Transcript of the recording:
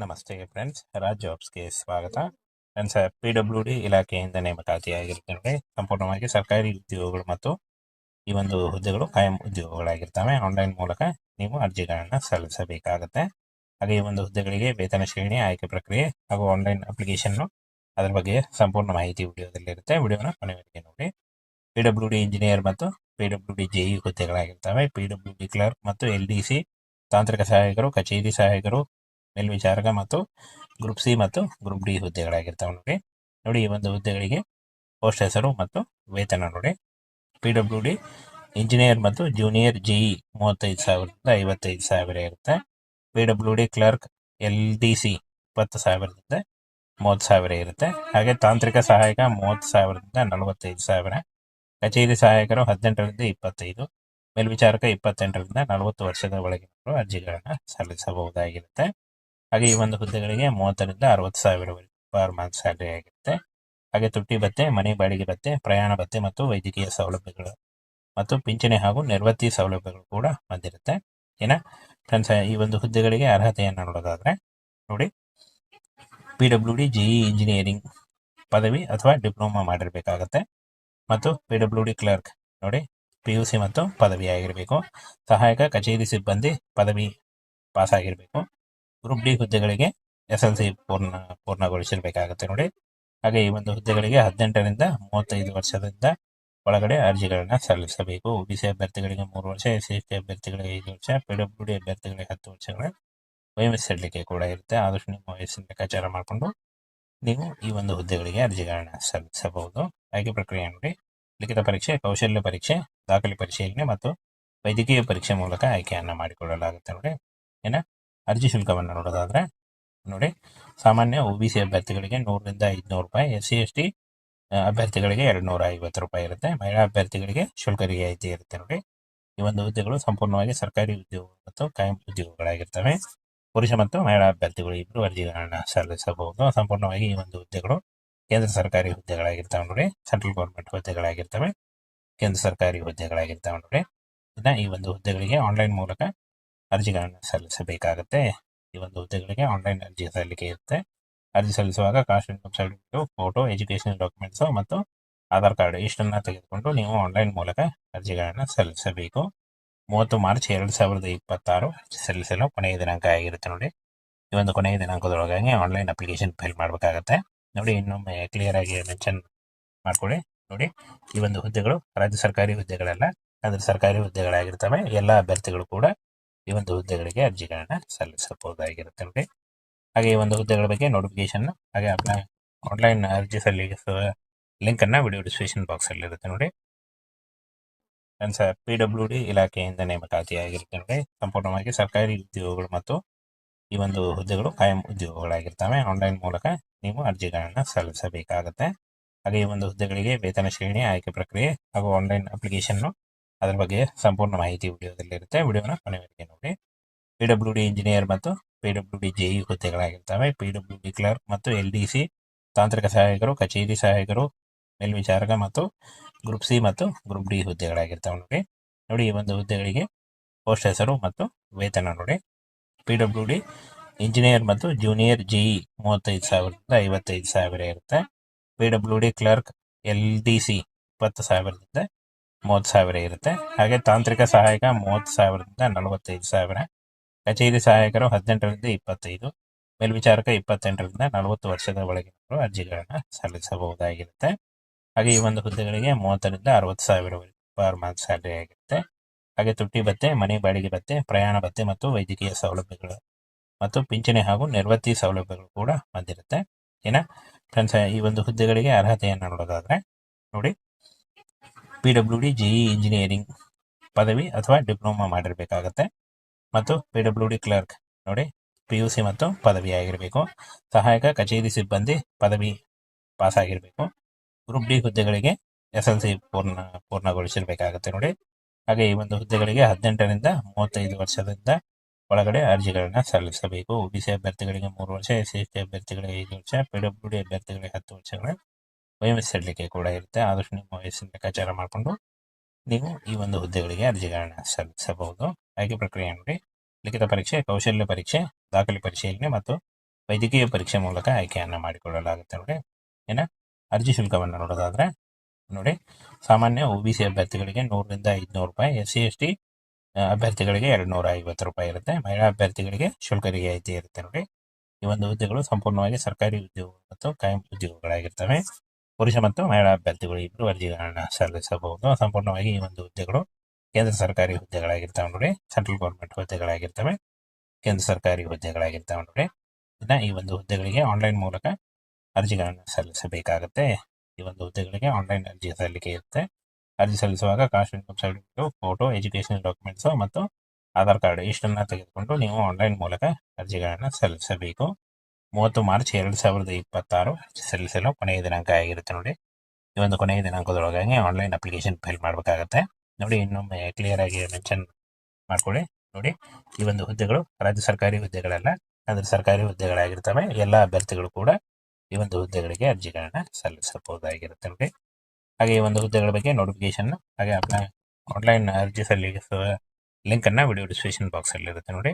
ನಮಸ್ತೆ ಫ್ರೆಂಡ್ಸ್, ರಾಜ್ ಜಾಬ್ಸ್ಗೆ ಸ್ವಾಗತ. Friends, PWD ಇಲಾಖೆಯಿಂದ ನೇಮಕಾತಿಯಾಗಿರ್ತವೆ. ಸಂಪೂರ್ಣವಾಗಿ ಸರ್ಕಾರಿ ಉದ್ಯೋಗಗಳು ಮತ್ತು ಈ ಒಂದು ಹುದ್ದೆಗಳು ಕಾಯಂ ಉದ್ಯೋಗಗಳಾಗಿರ್ತವೆ. ಆನ್ಲೈನ್ ಮೂಲಕ ನೀವು ಅರ್ಜಿಗಳನ್ನು ಸಲ್ಲಿಸಬೇಕಾಗುತ್ತೆ. ಹಾಗೆ ಈ ಒಂದು ಹುದ್ದೆಗಳಿಗೆ ವೇತನ ಶ್ರೇಣಿ, ಆಯ್ಕೆ ಪ್ರಕ್ರಿಯೆ ಹಾಗೂ ಆನ್ಲೈನ್ ಅಪ್ಲಿಕೇಶನ್ ಅದರ ಬಗ್ಗೆ ಸಂಪೂರ್ಣ ಮಾಹಿತಿ ವಿಡಿಯೋದಲ್ಲಿರುತ್ತೆ. ವಿಡಿಯೋನ ಕೊನೆವರೆಗೆ ನೋಡಿ. PWD ಇಂಜಿನಿಯರ್ ಮತ್ತು PWD JE ಹುದ್ದೆಗಳಾಗಿರ್ತವೆ. PWD ಕ್ಲರ್ಕ್ ಮತ್ತು LDC ತಾಂತ್ರಿಕ ಸಹಾಯಕರು, ಕಚೇರಿ ಸಹಾಯಕರು, ಮೇಲ್ವಿಚಾರಕ ಮತ್ತು ಗ್ರೂಪ್ ಸಿ ಮತ್ತು ಗ್ರೂಪ್ ಡಿ ಹುದ್ದೆಗಳಾಗಿರ್ತವೆ. ನೋಡಿ ಈ ಒಂದು ಹುದ್ದೆಗಳಿಗೆ ಪೋಸ್ಟ್ ಹೆಸರು ಮತ್ತು ವೇತನ ನೋಡಿ. PWD ಇಂಜಿನಿಯರ್ ಮತ್ತು ಜೂನಿಯರ್ JE 35,000ದಿಂದ 55,000 ಇರುತ್ತೆ. PWD ಕ್ಲರ್ಕ್ LDC 20,000ದಿಂದ 30,000 ಇರುತ್ತೆ. ಹಾಗೆ ತಾಂತ್ರಿಕ ಸಹಾಯಕ 30,000ದಿಂದ 45,000. ಕಚೇರಿ ಸಹಾಯಕರು 18ರಿಂದ 25, ಮೇಲ್ವಿಚಾರಕ 28ರಿಂದ 40 ವರ್ಷದ ಒಳಗಿನವರು ಅರ್ಜಿಗಳನ್ನು ಸಲ್ಲಿಸಬಹುದಾಗಿರುತ್ತೆ. ಹಾಗೆ ಈ ಒಂದು ಹುದ್ದೆಗಳಿಗೆ 30ರಿಂದ 60,000 ಪರ್ ಮಂತ್ ಸ್ಯಾಲರಿ ಆಗಿರುತ್ತೆ. ಹಾಗೆ ತುಟ್ಟಿ ಭತ್ಯೆ, ಮನೆ ಬಾಡಿಗೆ ಭತ್ಯೆ, ಪ್ರಯಾಣ ಭತ್ಯೆ ಮತ್ತು ವೈದ್ಯಕೀಯ ಸೌಲಭ್ಯಗಳು ಮತ್ತು ಪಿಂಚಣಿ ಹಾಗೂ ನಿರ್ವತ್ತಿ ಸೌಲಭ್ಯಗಳು ಕೂಡ ಬಂದಿರುತ್ತೆ. ಫ್ರೆಂಡ್ಸ್, ಈ ಒಂದು ಹುದ್ದೆಗಳಿಗೆ ಅರ್ಹತೆಯನ್ನು ನೋಡೋದಾದ್ರೆ ನೋಡಿ, PWD JE ಇಂಜಿನಿಯರಿಂಗ್ ಪದವಿ ಅಥವಾ ಡಿಪ್ಲೊಮಾ ಮಾಡಿರಬೇಕಾಗತ್ತೆ. ಮತ್ತು PWD ಕ್ಲರ್ಕ್ ನೋಡಿ, PUC ಮತ್ತು ಪದವಿ ಆಗಿರಬೇಕು. ಸಹಾಯಕ ಕಚೇರಿ ಸಿಬ್ಬಂದಿ ಪದವಿ ಪಾಸ್ ಆಗಿರಬೇಕು. ಗ್ರೂಪ್ ಡಿ ಹುದ್ದೆಗಳಿಗೆ SLC ಪೂರ್ಣಗೊಳಿಸಿರಬೇಕಾಗುತ್ತೆ ನೋಡಿ. ಹಾಗೆ ಈ ಒಂದು ಹುದ್ದೆಗಳಿಗೆ 18ರಿಂದ 35 ವರ್ಷದಿಂದ ಒಳಗಡೆ ಅರ್ಜಿಗಳನ್ನ ಸಲ್ಲಿಸಬೇಕು. OBC ಅಭ್ಯರ್ಥಿಗಳಿಗೆ 3 ವರ್ಷ, SC ಅಭ್ಯರ್ಥಿಗಳಿಗೆ 5 ವರ್ಷ, PWD ಅಭ್ಯರ್ಥಿಗಳಿಗೆ 10 ವರ್ಷಗಳ ವಯೋಮಿತಿ ಕೂಡ ಇರುತ್ತೆ. ಆದಷ್ಟು ನಿಮ್ಮ ವಯಸ್ಸಿನ ಲೆಕ್ಕಾಚಾರ ಮಾಡಿಕೊಂಡು ನೀವು ಈ ಒಂದು ಹುದ್ದೆಗಳಿಗೆ ಅರ್ಜಿಗಳನ್ನ ಸಲ್ಲಿಸಬಹುದು. ಆಯ್ಕೆ ಪ್ರಕ್ರಿಯೆ ನೋಡಿ, ಲಿಖಿತ ಪರೀಕ್ಷೆ, ಕೌಶಲ್ಯ ಪರೀಕ್ಷೆ, ದಾಖಲೆ ಪರಿಶೀಲನೆ ಮತ್ತು ವೈದ್ಯಕೀಯ ಪರೀಕ್ಷೆ ಮೂಲಕ ಆಯ್ಕೆಯನ್ನು ಮಾಡಿಕೊಳ್ಳಲಾಗುತ್ತೆ ನೋಡಿ. ಅರ್ಜಿ ಶುಲ್ಕವನ್ನು ನೋಡೋದಾದ್ರೆ ನೋಡಿ, ಸಾಮಾನ್ಯ OBC ಅಭ್ಯರ್ಥಿಗಳಿಗೆ 100ರಿಂದ 500 ರೂಪಾಯಿ, SC ST ಅಭ್ಯರ್ಥಿಗಳಿಗೆ 250 ರೂಪಾಯಿ ಇರುತ್ತೆ. ಮಹಿಳಾ ಅಭ್ಯರ್ಥಿಗಳಿಗೆ ಶುಲ್ಕ ರಿಯಾಯಿತಿ ಇರುತ್ತೆ ನೋಡಿ. ಈ ಒಂದು ಹುದ್ದೆಗಳು ಸಂಪೂರ್ಣವಾಗಿ ಸರ್ಕಾರಿ ಉದ್ಯೋಗ ಮತ್ತು ಕಾಯಂ ಉದ್ಯೋಗಗಳಾಗಿರ್ತವೆ. ಪುರುಷ ಮತ್ತು ಮಹಿಳಾ ಅಭ್ಯರ್ಥಿಗಳು ಇಬ್ಬರು ಅರ್ಜಿಗಳನ್ನ ಸಲ್ಲಿಸಬಹುದು. ಸಂಪೂರ್ಣವಾಗಿ ಈ ಒಂದು ಹುದ್ದೆಗಳು ಕೇಂದ್ರ ಸರ್ಕಾರಿ ಹುದ್ದೆಗಳಾಗಿರ್ತವೆ ನೋಡಿ. ಸೆಂಟ್ರಲ್ ಗೌರ್ಮೆಂಟ್ ಹುದ್ದೆಗಳಾಗಿರ್ತವೆ, ಕೇಂದ್ರ ಸರ್ಕಾರಿ ಹುದ್ದೆಗಳಾಗಿರ್ತವೆ ನೋಡಿ. ಈ ಒಂದು ಹುದ್ದೆಗಳಿಗೆ ಆನ್ಲೈನ್ ಮೂಲಕ ಅರ್ಜಿಗಳನ್ನು ಸಲ್ಲಿಸಬೇಕಾಗುತ್ತೆ. ಈ ಒಂದು ಹುದ್ದೆಗಳಿಗೆ ಆನ್ಲೈನ್ ಅರ್ಜಿ ಸಲ್ಲಿಕೆ ಇರುತ್ತೆ. ಅರ್ಜಿ ಸಲ್ಲಿಸುವಾಗ caste income certificate, photo, education documents ಮತ್ತು ಆಧಾರ್ ಕಾರ್ಡ್ ಇಷ್ಟನ್ನು ತೆಗೆದುಕೊಂಡು ನೀವು ಆನ್ಲೈನ್ ಮೂಲಕ ಅರ್ಜಿಗಳನ್ನು ಸಲ್ಲಿಸಬೇಕು. 30 ಮಾರ್ಚ್ 2026 ಸಲ್ಲಿಸಲು ಕೊನೆಯ ದಿನಾಂಕ ಆಗಿರುತ್ತೆ ನೋಡಿ. ಈ ಒಂದು ಕೊನೆಯ ದಿನಾಂಕದೊಳಗಾಗಿ ಆನ್ಲೈನ್ ಅಪ್ಲಿಕೇಶನ್ ಫಿಲ್ ಮಾಡಬೇಕಾಗತ್ತೆ ನೋಡಿ. ಇನ್ನೊಮ್ಮೆ ಕ್ಲಿಯರ್ ಆಗಿ ಮೆನ್ಷನ್ ಮಾಡ್ಕೊಳ್ಳಿ ನೋಡಿ. ಈ ಒಂದು ಹುದ್ದೆಗಳು ರಾಜ್ಯ ಸರ್ಕಾರಿ ಹುದ್ದೆಗಳಲ್ಲ, ಕೇಂದ್ರ ಸರ್ಕಾರಿ ಹುದ್ದೆಗಳಾಗಿರ್ತವೆ. ಎಲ್ಲ ಅಭ್ಯರ್ಥಿಗಳು ಕೂಡ ಈ ಒಂದು ಹುದ್ದೆಗಳಿಗೆ ಅರ್ಜಿಗಳನ್ನ ಸಲ್ಲಿಸಬಹುದಾಗಿರುತ್ತೆ ನೋಡಿ. ಹಾಗೆ ಈ ಒಂದು ಹುದ್ದೆಗಳ ಬಗ್ಗೆ ನೋಟಿಫಿಕೇಶನ್ ಹಾಗೆ ಆನ್ಲೈನ್ ಅರ್ಜಿ ಸಲ್ಲಿಸುವ ಲಿಂಕ್ ಅನ್ನ ವಿಡಿಯೋ ಡಿಸ್ಕ್ರಿಪ್ಷನ್ ಬಾಕ್ಸ್ ಅಲ್ಲಿ ಇರುತ್ತೆ ನೋಡಿ. ಫ್ರೆಂಡ್ಸ್, PWD ಇಲಾಖೆಯಿಂದ ನೇಮಕಾತಿಯಾಗಿರುತ್ತೆ ನೋಡಿ. ಸಂಪೂರ್ಣವಾಗಿ ಸರ್ಕಾರಿ ಉದ್ಯೋಗಗಳು ಮತ್ತು ಈ ಒಂದು ಹುದ್ದೆಗಳು ಕಾಯಂ ಉದ್ಯೋಗಗಳಾಗಿರ್ತವೆ. ಆನ್ಲೈನ್ ಮೂಲಕ ನೀವು ಅರ್ಜಿಗಳನ್ನ ಸಲ್ಲಿಸಬೇಕಾಗುತ್ತೆ. ಹಾಗೆ ಈ ಒಂದು ಹುದ್ದೆಗಳಿಗೆ ವೇತನ ಶ್ರೇಣಿ, ಆಯ್ಕೆ ಪ್ರಕ್ರಿಯೆ ಹಾಗೂ ಆನ್ಲೈನ್ ಅಪ್ಲಿಕೇಶನ್ ಅದರ ಬಗ್ಗೆ ಸಂಪೂರ್ಣ ಮಾಹಿತಿ ವಿಡಿಯೋದಲ್ಲಿರುತ್ತೆ. ವಿಡಿಯೋನ ಕೊನೆವರೆಗೆ ನೋಡಿ. PWD ಇಂಜಿನಿಯರ್ ಮತ್ತು PWD JE ಹುದ್ದೆಗಳಾಗಿರ್ತವೆ. PWD ಕ್ಲರ್ಕ್ ಮತ್ತು LDC ತಾಂತ್ರಿಕ ಸಹಾಯಕರು, ಕಚೇರಿ ಸಹಾಯಕರು, ಮೇಲ್ವಿಚಾರಕ ಮತ್ತು ಗ್ರೂಪ್ ಸಿ ಮತ್ತು ಗ್ರೂಪ್ ಡಿ ಹುದ್ದೆಗಳಾಗಿರ್ತವೆ ನೋಡಿ. ಈ ಒಂದು ಹುದ್ದೆಗಳಿಗೆ ಪೋಸ್ಟ್ ಹೆಸರು ಮತ್ತು ವೇತನ ನೋಡಿ. PWD ಇಂಜಿನಿಯರ್ ಮತ್ತು ಜೂನಿಯರ್ JE 35,000ದಿಂದ 55,000 ಇರುತ್ತೆ. PWD ಕ್ಲರ್ಕ್ LDC 20,000ದಿಂದ 30,000 ಇರುತ್ತೆ. ಹಾಗೆ ತಾಂತ್ರಿಕ ಸಹಾಯಕ 30,000ದಿಂದ 45,000. ಕಚೇರಿ ಸಹಾಯಕರು 18ರಿಂದ 25, ಮೇಲ್ವಿಚಾರಕ 28ರಿಂದ 40 ವರ್ಷದ ಒಳಗಿನವರು ಅರ್ಜಿಗಳನ್ನ ಸಲ್ಲಿಸಬಹುದಾಗಿರುತ್ತೆ. ಹಾಗೆ ಈ ಒಂದು ಹುದ್ದೆಗಳಿಗೆ 30ರಿಂದ 60,000 ಪರ್ ಮಂತ್ ಸ್ಯಾಲರಿ ಆಗಿರುತ್ತೆ. ಹಾಗೆ ತುಟ್ಟಿ ಭತ್ಯೆ, ಮನೆ ಬಾಡಿಗೆ ಭತ್ಯೆ, ಪ್ರಯಾಣ ಭತ್ಯೆ ಮತ್ತು ವೈದ್ಯಕೀಯ ಸೌಲಭ್ಯಗಳು ಮತ್ತು ಪಿಂಚಣಿ ಹಾಗೂ ನಿರ್ವತ್ತಿ ಸೌಲಭ್ಯಗಳು ಕೂಡ ಬಂದಿರುತ್ತೆ. ಫ್ರೆಂಡ್ಸ್, ಈ ಒಂದು ಹುದ್ದೆಗಳಿಗೆ ಅರ್ಹತೆಯನ್ನು ನೋಡೋದಾದ್ರೆ ನೋಡಿ, PWD JE ಇಂಜಿನಿಯರಿಂಗ್ ಪದವಿ ಅಥವಾ ಡಿಪ್ಲೊಮಾ ಮಾಡಿರಬೇಕಾಗತ್ತೆ. ಮತ್ತು PWD ಕ್ಲರ್ಕ್ ನೋಡಿ, PUC ಮತ್ತು ಪದವಿ ಆಗಿರಬೇಕು. ಸಹಾಯಕ ಕಚೇರಿ ಸಿಬ್ಬಂದಿ ಪದವಿ ಪಾಸ್ ಆಗಿರಬೇಕು. ಗ್ರೂಪ್ ಡಿ ಹುದ್ದೆಗಳಿಗೆ SLC ಪೂರ್ಣಗೊಳಿಸಿರಬೇಕಾಗುತ್ತೆ ನೋಡಿ. ಹಾಗೆ ಈ ಒಂದು ಹುದ್ದೆಗಳಿಗೆ 18ರಿಂದ 35 ವರ್ಷದಿಂದ ಒಳಗಡೆ ಅರ್ಜಿಗಳನ್ನ ಸಲ್ಲಿಸಬೇಕು. OBC ಅಭ್ಯರ್ಥಿಗಳಿಗೆ 3 ವರ್ಷ, SC ಅಭ್ಯರ್ಥಿಗಳಿಗೆ 5 ವರ್ಷ, PWD ಅಭ್ಯರ್ಥಿಗಳಿಗೆ 10 ವರ್ಷಗಳ ವಯೋಮಿತಿ ಕೂಡ ಇರುತ್ತೆ. ಆದಷ್ಟು ನಿಮ್ಮ ವಯಸ್ಸಿನ ಲೆಕ್ಕಾಚಾರ ಮಾಡಿಕೊಂಡು ನೀವು ಈ ಒಂದು ಹುದ್ದೆಗಳಿಗೆ ಅರ್ಜಿಗಳನ್ನ ಸಲ್ಲಿಸಬಹುದು. ಆಯ್ಕೆ ಪ್ರಕ್ರಿಯೆ ನೋಡಿ, ಲಿಖಿತ ಪರೀಕ್ಷೆ, ಕೌಶಲ್ಯ ಪರೀಕ್ಷೆ, ದಾಖಲೆ ಪರಿಶೀಲನೆ ಮತ್ತು ವೈದ್ಯಕೀಯ ಪರೀಕ್ಷೆ ಮೂಲಕ ಆಯ್ಕೆಯನ್ನು ಮಾಡಿಕೊಳ್ಳಲಾಗುತ್ತೆ ನೋಡಿ. ಇನ್ನು ಅರ್ಜಿ ಶುಲ್ಕವನ್ನು ನೋಡೋದಾದ್ರೆ ನೋಡಿ, ಸಾಮಾನ್ಯ OBC ಅಭ್ಯರ್ಥಿಗಳಿಗೆ 100ರಿಂದ 500 ರೂಪಾಯಿ, SC/ST ಅಭ್ಯರ್ಥಿಗಳಿಗೆ 250 ರೂಪಾಯಿ ಇರುತ್ತೆ. ಮಹಿಳಾ ಅಭ್ಯರ್ಥಿಗಳಿಗೆ ಶುಲ್ಕ ರಿಯಾಯಿತಿ ಇರುತ್ತೆ ನೋಡಿ. ಈ ಒಂದು ಹುದ್ದೆಗಳು ಸಂಪೂರ್ಣವಾಗಿ ಸರ್ಕಾರಿ ಉದ್ಯೋಗ ಮತ್ತು ಕಾಯಂ ಉದ್ಯೋಗಗಳಾಗಿರ್ತವೆ. ಪುರುಷ ಮತ್ತು ಮಹಿಳಾ ಅಭ್ಯರ್ಥಿಗಳು ಇಬ್ಬರು ಅರ್ಜಿಗಳನ್ನು ಸಲ್ಲಿಸಬಹುದು. ಸಂಪೂರ್ಣವಾಗಿ ಈ ಒಂದು ಹುದ್ದೆಗಳು ಕೇಂದ್ರ ಸರ್ಕಾರಿ ಹುದ್ದೆಗಳಾಗಿರ್ತವೆ ನೋಡಿ. ಸೆಂಟ್ರಲ್ ಗೌರ್ಮೆಂಟ್ ಹುದ್ದೆಗಳಾಗಿರ್ತವೆ, ಕೇಂದ್ರ ಸರ್ಕಾರಿ ಹುದ್ದೆಗಳಾಗಿರ್ತವೆ ನೋಡಿ. ಇನ್ನು ಈ ಒಂದು ಹುದ್ದೆಗಳಿಗೆ ಆನ್ಲೈನ್ ಮೂಲಕ ಅರ್ಜಿಗಳನ್ನು ಸಲ್ಲಿಸಬೇಕಾಗುತ್ತೆ. ಈ ಒಂದು ಹುದ್ದೆಗಳಿಗೆ ಆನ್ಲೈನ್ ಅರ್ಜಿ ಸಲ್ಲಿಕೆ ಇರುತ್ತೆ. ಅರ್ಜಿ ಸಲ್ಲಿಸುವಾಗ caste income certificate, photo, educational documents ಮತ್ತು ಆಧಾರ್ ಕಾರ್ಡ್ ಇಷ್ಟನ್ನು ತೆಗೆದುಕೊಂಡು ನೀವು ಆನ್ಲೈನ್ ಮೂಲಕ ಅರ್ಜಿಗಳನ್ನು ಸಲ್ಲಿಸಬೇಕು. 30 ಮಾರ್ಚ್ 2026 ಅರ್ಜಿ ಸಲ್ಲಿಸಲು ಕೊನೆಯ ದಿನಾಂಕ ಆಗಿರುತ್ತೆ ನೋಡಿ. ಈ ಒಂದು ಕೊನೆಯ ದಿನಾಂಕದೊಳಗಾಗಿ ಆನ್ಲೈನ್ ಅಪ್ಲಿಕೇಶನ್ ಫೈಲ್ ಮಾಡಬೇಕಾಗತ್ತೆ ನೋಡಿ. ಇನ್ನೊಮ್ಮೆ ಕ್ಲಿಯರ್ ಆಗಿ ಮೆನ್ಷನ್ ಮಾಡ್ಕೊಳ್ಳಿ ನೋಡಿ. ಈ ಒಂದು ಹುದ್ದೆಗಳು ರಾಜ್ಯ ಸರ್ಕಾರಿ ಹುದ್ದೆಗಳಲ್ಲ, ಅಂದರೆ ಸರ್ಕಾರಿ ಹುದ್ದೆಗಳಾಗಿರ್ತವೆ. ಎಲ್ಲ ಅಭ್ಯರ್ಥಿಗಳು ಕೂಡ ಈ ಒಂದು ಹುದ್ದೆಗಳಿಗೆ ಅರ್ಜಿಗಳನ್ನು ಸಲ್ಲಿಸಬಹುದಾಗಿರುತ್ತೆ ನೋಡಿ. ಹಾಗೆ ಈ ಒಂದು ಹುದ್ದೆಗಳ ಬಗ್ಗೆ ನೋಟಿಫಿಕೇಶನ್ ಹಾಗೆ ಆನ್ಲೈನ್ ಅರ್ಜಿ ಸಲ್ಲಿಸುವ ಲಿಂಕನ್ನು ವಿಡಿಯೋ ಡಿಸ್ಕ್ರಿಪ್ಷನ್ ಬಾಕ್ಸಲ್ಲಿ ಇರುತ್ತೆ ನೋಡಿ.